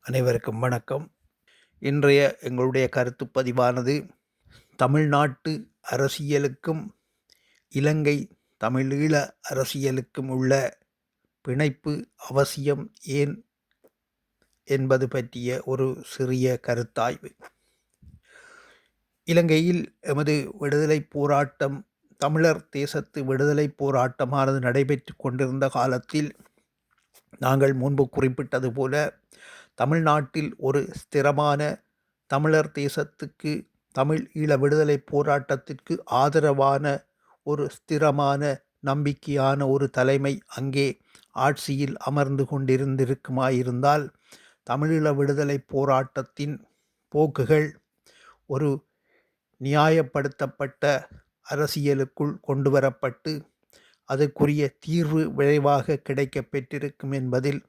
அனைவருக்கும் வணக்கம். இன்றைய எங்களுடைய கருத்து பதிவானது தமிழ்நாட்டு அரசியலுக்கும் இலங்கை தமிழீழ அரசியலுக்கும் உள்ள பிணைப்பு அவசியம் ஏன் என்பது பற்றிய ஒரு சிறிய கருத்தாய்வு. இலங்கையில் எமது விடுதலை போராட்டம், தமிழர் தேசத்து விடுதலை போராட்டமானது நடைபெற்று கொண்டிருந்த காலத்தில் நாங்கள் முன்பு குறிப்பிட்டது போல தமிழ்நாட்டில் ஒரு ஸ்திரமான தமிழர் தேசத்துக்கு, தமிழ் ஈழ விடுதலை போராட்டத்திற்கு ஆதரவான ஒரு ஸ்திரமான நம்பிக்கையான ஒரு தலைமை அங்கே ஆட்சியில் அமர்ந்து கொண்டிருந்திருக்குமாயிருந்தால் தமிழீழ விடுதலை போராட்டத்தின் போக்குகள் ஒரு நியாயப்படுத்தப்பட்ட அரசியலுக்குள் கொண்டு வரப்பட்டு அதற்குரிய தீர்வு விரைவாக கிடைக்கப் பெற்றிருக்கும் என்பதில்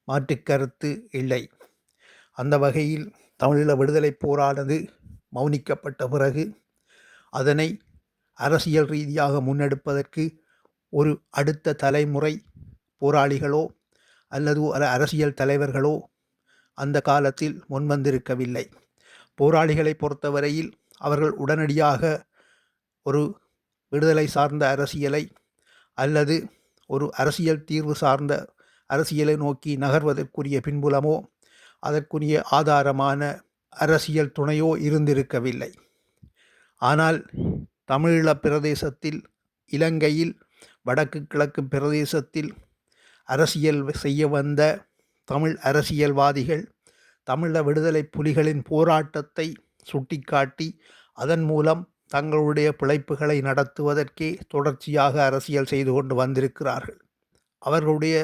மாற்றுக்கருத்து இல்லை. அந்த வகையில் தமிழீழ விடுதலை போரானது மௌனிக்கப்பட்ட பிறகு அதனை அரசியல் ரீதியாக முன்னெடுப்பதற்கு ஒரு அடுத்த தலைமுறை போராளிகளோ அல்லது அரசியல் தலைவர்களோ அந்த காலத்தில் முன்வந்திருக்கவில்லை. போராளிகளை பொறுத்தவரையில் அவர்கள் உடனடியாக ஒரு விடுதலை சார்ந்த அரசியலை அல்லது ஒரு அரசியல் தீர்வு சார்ந்த அரசியலை நோக்கி நகர்வதற்குரிய பின்புலமோ அதற்குரிய ஆதாரமான அரசியல் துணையோ இருந்திருக்கவில்லை. ஆனால் தமிழீழ பிரதேசத்தில், இலங்கையில் வடக்கு கிழக்கு பிரதேசத்தில் அரசியல் செய்ய வந்த தமிழ் அரசியல்வாதிகள் தமிழ விடுதலை புலிகளின் போராட்டத்தை சுட்டிக்காட்டி அதன் மூலம் தங்களுடைய பிழைப்புகளை நடத்துவதற்கே தொடர்ச்சியாக அரசியல் செய்து கொண்டு வந்திருக்கிறார்கள். அவர்களுடைய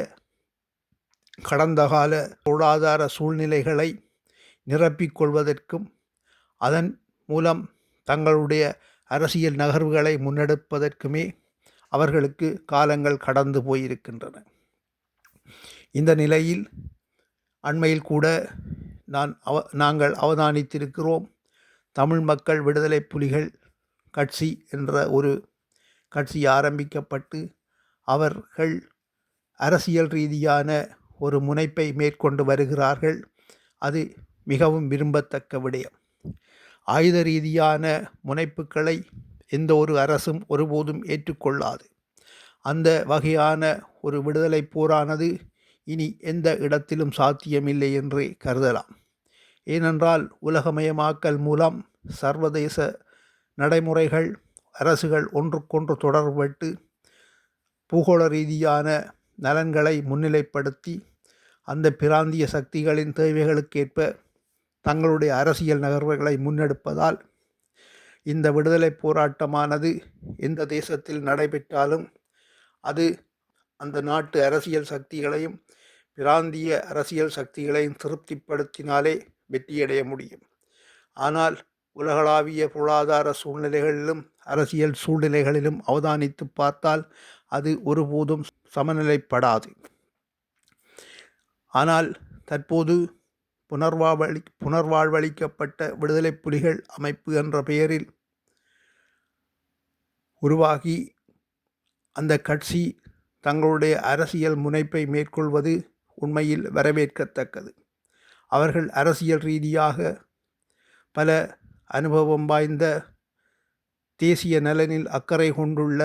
கடந்த கால பொருளாதார சூழ்நிலைகளை நிரப்பிக்கொள்வதற்கும் அதன் மூலம் தங்களுடைய அரசியல் நகர்வுகளை முன்னெடுப்பதற்குமே அவர்களுக்கு காலங்கள் கடந்து போயிருக்கின்றன. இந்த நிலையில் அண்மையில் கூட நாங்கள் அவதானித்திருக்கிறோம். தமிழ் மக்கள் விடுதலை புலிகள் கட்சி என்ற ஒரு கட்சி ஆரம்பிக்கப்பட்டு அவர்கள் அரசியல் ரீதியான ஒரு முனைப்பை மேற்கொண்டு வருகிறார்கள். அது மிகவும் விரும்பத்தக்க விடயம். ஆயுத ரீதியான முனைப்புகளை எந்த ஒரு அரசும் ஒருபோதும் ஏற்றுக்கொள்ளாது. அந்த வகையான ஒரு விடுதலை போரானது இனி எந்த இடத்திலும் சாத்தியமில்லை என்றே கருதலாம். ஏனென்றால் உலகமயமாக்கல் மூலம் சர்வதேச நடைமுறைகள், அரசுகள் ஒன்றுக்கொன்று தொடர்பட்டு பூகோள ரீதியான நலன்களை முன்னிலைப்படுத்தி அந்த பிராந்திய சக்திகளின் தேவைகளுக்கேற்ப தங்களுடைய அரசியல் நகர்வுகளை முன்னெடுப்பதால் இந்த விடுதலை போராட்டமானது எந்த தேசத்தில் நடைபெற்றாலும் அது அந்த நாட்டு அரசியல் சக்திகளையும் பிராந்திய அரசியல் சக்திகளையும் திருப்திப்படுத்தினாலே வெற்றியடைய முடியும். ஆனால் உலகளாவிய பொருளாதார சூழ்நிலைகளிலும் அரசியல் சூழ்நிலைகளிலும் அவதானித்து பார்த்தால் அது ஒருபோதும் சமநிலைப்படாது. ஆனால் தற்போது புனர்வாழ்வளிக்கப்பட்ட விடுதலை புலிகள் அமைப்பு என்ற பெயரில் உருவாகி அந்த கட்சி தங்களுடைய அரசியல் முனைப்பை மேற்கொள்வது உண்மையில் வரவேற்கத்தக்கது. அவர்கள் அரசியல் ரீதியாக பல அனுபவம் வாய்ந்த, தேசிய நலனில் அக்கறை கொண்டுள்ள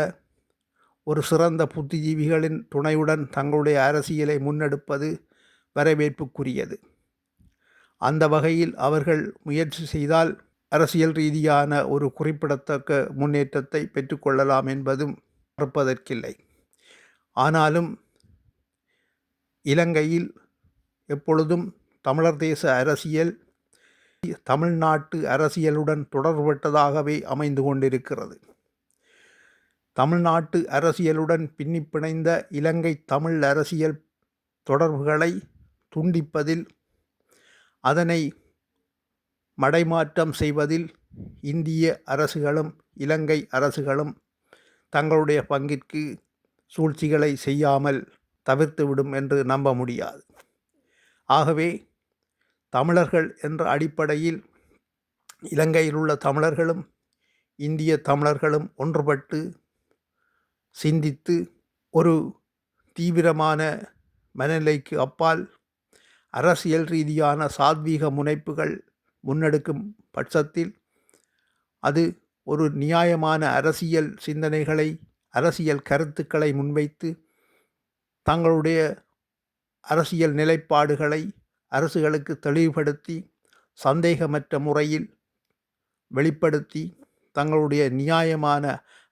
ஒரு சிறந்த புத்திஜீவிகளின் துணையுடன் தங்களுடைய அரசியலை முன்னெடுப்பது வரவேற்புக்குரியது. அந்த வகையில் அவர்கள் முயற்சி செய்தால் அரசியல் ரீதியான ஒரு குறிப்பிடத்தக்க முன்னேற்றத்தை பெற்றுக்கொள்ளலாம் என்பதும் மறுப்பதற்கில்லை. ஆனாலும் இலங்கையில் எப்பொழுதும் தமிழர் தேச அரசியல் தமிழ்நாட்டு அரசியலுடன் தொடர்பட்டதாகவே அமைந்து கொண்டிருக்கிறது. தமிழ்நாட்டு அரசியலுடன் பின்னி பிணைந்த இலங்கை தமிழ் அரசியல் தொடர்புகளை துண்டிப்பதில், அதனை மடைமாற்றம் செய்வதில் இந்திய அரசுகளும் இலங்கை அரசுகளும் தங்களுடைய பங்கிற்கு சூழ்ச்சிகளை செய்யாமல் தவிர்த்துவிடும் என்று நம்ப முடியாது. ஆகவே தமிழர்கள் என்ற அடிப்படையில் இலங்கையில் உள்ள தமிழர்களும் இந்திய தமிழர்களும் ஒன்றுபட்டு சிந்தித்து ஒரு தீவிரமான மனநிலைக்கு அப்பால் அரசியல் ரீதியான சாத்வீக முனைப்புகள் முன்னெடுக்கும் பட்சத்தில் அது ஒரு நியாயமான அரசியல் சிந்தனைகளை, அரசியல் கருத்துக்களை முன்வைத்து தங்களுடைய அரசியல் நிலைப்பாடுகளை அரசுகளுக்கு தெளிவுபடுத்தி சந்தேகமற்ற முறையில் வெளிப்படுத்தி தங்களுடைய நியாயமான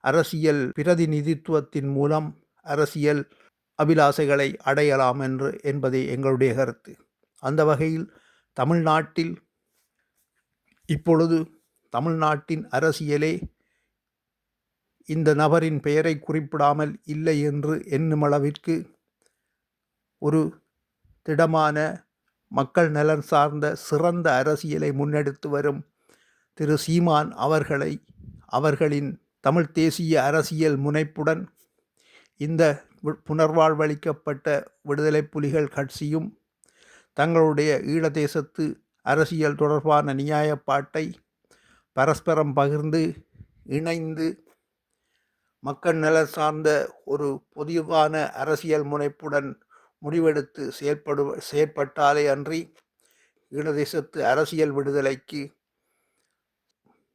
அரசியல் பிரதிநிதித்துவத்தின் மூலம் அரசியல் அபிலாசைகளை அடையலாம் என்பதே எங்களுடைய கருத்து. அந்த வகையில் தமிழ்நாட்டில் இப்பொழுது தமிழ்நாட்டின் அரசியலே இந்த நபரின் பெயரை குறிப்பிடாமல் இல்லை என்று எண்ணுமளவிற்கு ஒரு திடமான மக்கள் நலன் சார்ந்த சிறந்த அரசியலை முன்னெடுத்து வரும் திரு சீமான் அவர்களின் தமிழ் தேசிய அரசியல் முனைப்புடன் இந்த புனர்வாழ்வளிக்கப்பட்ட விடுதலை புலிகள் கட்சியும் தங்களுடைய ஈழதேசத்து அரசியல் தொடர்பான நியாயப்பாட்டை பரஸ்பரம் பகிர்ந்து இணைந்து மக்கள் நலன் சார்ந்த ஒரு பொதுவான அரசியல் முனைப்புடன் முடிவெடுத்து செயற்பட்டாலே அன்றி ஈழதேசத்து அரசியல் விடுதலைக்கு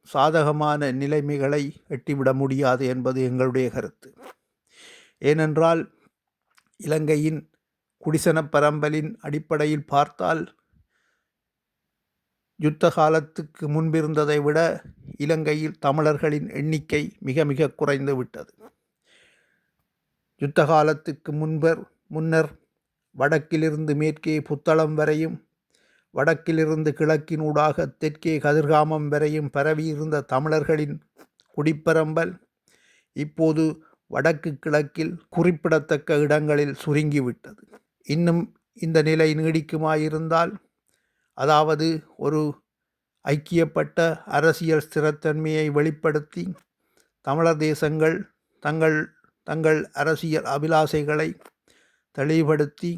சாதகமான நிலைமைகளை எட்டிவிட முடியாது என்பது எங்களுடைய கருத்து. ஏனென்றால் இலங்கையின் குடிசன பரம்பலின் அடிப்படையில் பார்த்தால் யுத்த காலத்துக்கு முன்பிருந்ததை விட இலங்கையில் தமிழர்களின் எண்ணிக்கை மிக மிக குறைந்து விட்டது. யுத்த காலத்துக்கு முன்னர் வடக்கிலிருந்து மேற்கே புத்தளம் வரையும், வடக்கிலிருந்து கிழக்கினூடாக தெற்கே கதிர்காமம் வரையும் பரவியிருந்த தமிழர்களின் குடிப்பரம்பல் இப்போது வடக்கு கிழக்கில் குறிப்பிடத்தக்க இடங்களில் சுருங்கிவிட்டது. இன்னும் இந்த நிலை நீடிக்குமாயிருந்தால், அதாவது ஒரு ஐக்கியப்பட்ட அரசியல் ஸ்திரத்தன்மையை வெளிப்படுத்தி தமிழர் தேசங்கள் தங்கள் அரசியல் அபிலாசைகளை தெளிவுபடுத்தி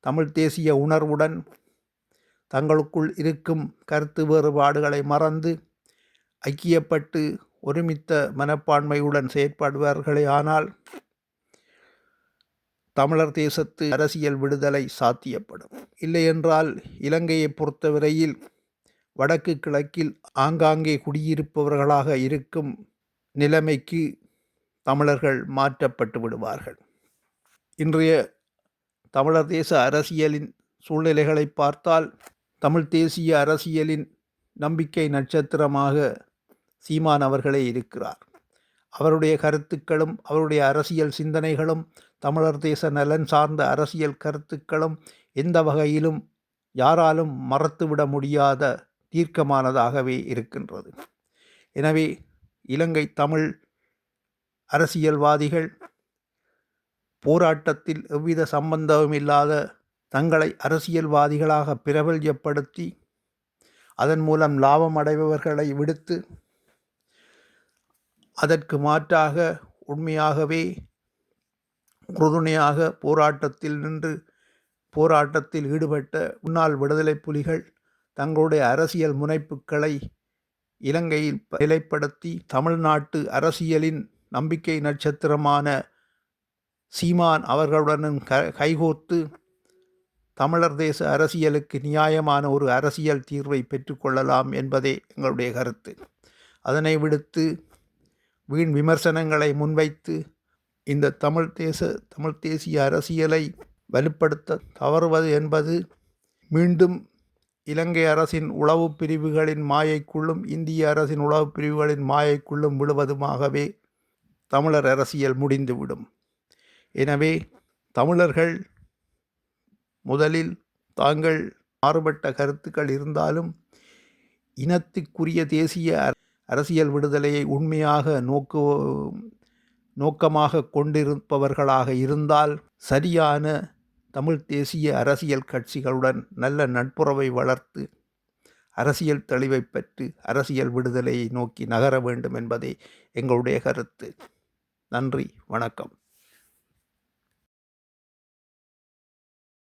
தமிழ் தேசிய உணர்வுடன் தங்களுக்குள் இருக்கும் கருத்து வேறுபாடுகளை மறந்து ஐக்கியப்பட்டு ஒருமித்த மனப்பான்மையுடன் செயற்படுவார்களே ஆனால் தமிழர் தேசத்து அரசியல் விடுதலை சாத்தியப்படும். இல்லையென்றால் இலங்கையை பொறுத்தவரையில் வடக்கு கிழக்கில் ஆங்காங்கே குடியிருப்பவர்களாக இருக்கும் நிலைமைக்கு தமிழர்கள் மாற்றப்பட்டு விடுவார்கள். இன்றைய தமிழர் தேச அரசியலின் சூழ்நிலைகளை பார்த்தால் தமிழ் தேசிய அரசியலின் நம்பிக்கை நட்சத்திரமாக சீமான் அவர்களே இருக்கிறார். அவருடைய கருத்துக்களும் அவருடைய அரசியல் சிந்தனைகளும் தமிழர் தேச நலன் சார்ந்த அரசியல் கருத்துக்களும் எந்த வகையிலும் யாராலும் மறத்துவிட முடியாத தீர்க்கமானதாகவே இருக்கின்றது. எனவே இலங்கை தமிழ் அரசியல்வாதிகள் போராட்டத்தில் எவ்வித சம்பந்தமும் இல்லாத தங்களை அரசியல்வாதிகளாக பிரபல்யப்படுத்தி அதன் மூலம் லாபம் அடைபவர்களை விடுத்து அதற்கு மாற்றாக உண்மையாகவே உறுதுணையாக போராட்டத்தில் நின்று போராட்டத்தில் ஈடுபட்ட முன்னாள் விடுதலை புலிகள் தங்களுடைய அரசியல் முனைப்புகளை இலங்கையில் நிலைப்படுத்தி தமிழ்நாட்டு அரசியலின் நம்பிக்கை நட்சத்திரமான சீமான் அவர்களுடனும் கைகோர்த்து தமிழர் தேச அரசியலுக்கு நியாயமான ஒரு அரசியல் தீர்வை பெற்றுக்கொள்ளலாம் என்பதே எங்களுடைய கருத்து. அதனை விடுத்து வீண் விமர்சனங்களை முன்வைத்து இந்த தமிழ் தேசிய அரசியலை வலுப்படுத்த தவறுவது என்பது மீண்டும் இலங்கை அரசின் உளவு பிரிவுகளின் மாயைக்குள்ளும் இந்திய அரசின் உளவு பிரிவுகளின் மாயைக்குள்ளும் விழுவதுமாகவே தமிழர் அரசியல் முடிந்துவிடும். எனவே தமிழர்கள் முதலில் தாங்கள் மாறுபட்ட கருத்துக்கள் இருந்தாலும் இனத்துக்குரிய தேசிய அரசியல் விடுதலையை உண்மையாக நோக்கமாக கொண்டிருப்பவர்களாக இருந்தால் சரியான தமிழ் தேசிய அரசியல் கட்சிகளுடன் நல்ல நட்புறவை வளர்த்து அரசியல் தெளிவை பெற்று அரசியல் விடுதலையை நோக்கி நகர வேண்டும் என்பதே எங்களுடைய கருத்து. நன்றி, வணக்கம்.